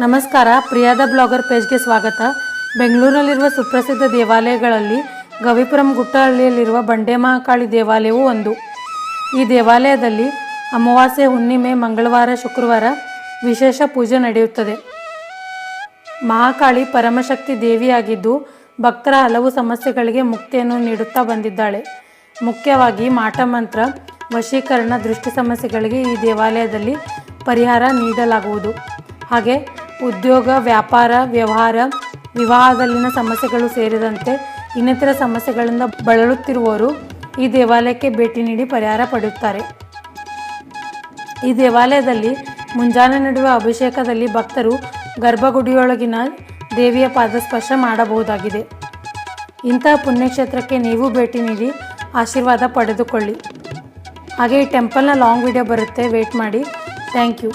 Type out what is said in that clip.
ನಮಸ್ಕಾರ, ಪ್ರಿಯಾದ ಬ್ಲಾಗರ್ ಪೇಜ್ಗೆ ಸ್ವಾಗತ. ಬೆಂಗಳೂರಿನಲ್ಲಿರುವ ಸುಪ್ರಸಿದ್ಧ ದೇವಾಲಯಗಳಲ್ಲಿ ಗವಿಪುರಂ ಗುಟ್ಟಹಳ್ಳಿಯಲ್ಲಿರುವ ಬಂಡೆ ಮಹಾಕಾಳಿ ದೇವಾಲಯವೂ ಒಂದು. ಈ ದೇವಾಲಯದಲ್ಲಿ ಅಮಾವಾಸ್ಯೆ, ಹುಣ್ಣಿಮೆ, ಮಂಗಳವಾರ, ಶುಕ್ರವಾರ ವಿಶೇಷ ಪೂಜೆ ನಡೆಯುತ್ತದೆ. ಮಹಾಕಾಳಿ ಪರಮಶಕ್ತಿ ದೇವಿಯಾಗಿದ್ದು ಭಕ್ತರ ಹಲವು ಸಮಸ್ಯೆಗಳಿಗೆ ಮುಕ್ತಿಯನ್ನು ನೀಡುತ್ತಾ ಬಂದಿದ್ದಾಳೆ. ಮುಖ್ಯವಾಗಿ ಮಾಟಮಂತ್ರ, ವಶೀಕರಣ, ದೃಷ್ಟಿ ಸಮಸ್ಯೆಗಳಿಗೆ ಈ ದೇವಾಲಯದಲ್ಲಿ ಪರಿಹಾರ ನೀಡಲಾಗುವುದು. ಹಾಗೆ ಉದ್ಯೋಗ, ವ್ಯಾಪಾರ, ವ್ಯವಹಾರ, ವಿವಾಹದಲ್ಲಿನ ಸಮಸ್ಯೆಗಳು ಸೇರಿದಂತೆ ಇನ್ನಿತರ ಸಮಸ್ಯೆಗಳಿಂದ ಬಳಲುತ್ತಿರುವವರು ಈ ದೇವಾಲಯಕ್ಕೆ ಭೇಟಿ ನೀಡಿ ಪರಿಹಾರ ಪಡೆಯುತ್ತಾರೆ. ಈ ದೇವಾಲಯದಲ್ಲಿ ಮುಂಜಾನೆ ನಡೆಯುವ ಅಭಿಷೇಕದಲ್ಲಿ ಭಕ್ತರು ಗರ್ಭಗುಡಿಯೊಳಗಿನ ದೇವಿಯ ಪಾದಸ್ಪರ್ಶ ಮಾಡಬಹುದಾಗಿದೆ. ಇಂತಹ ಪುಣ್ಯಕ್ಷೇತ್ರಕ್ಕೆ ನೀವು ಭೇಟಿ ನೀಡಿ ಆಶೀರ್ವಾದ ಪಡೆದುಕೊಳ್ಳಿ. ಹಾಗೆ ಈ ಟೆಂಪಲ್ನ ಲಾಂಗ್ ವಿಡಿಯೋ ಬರುತ್ತೆ, ವೇಟ್ ಮಾಡಿ. Thank you.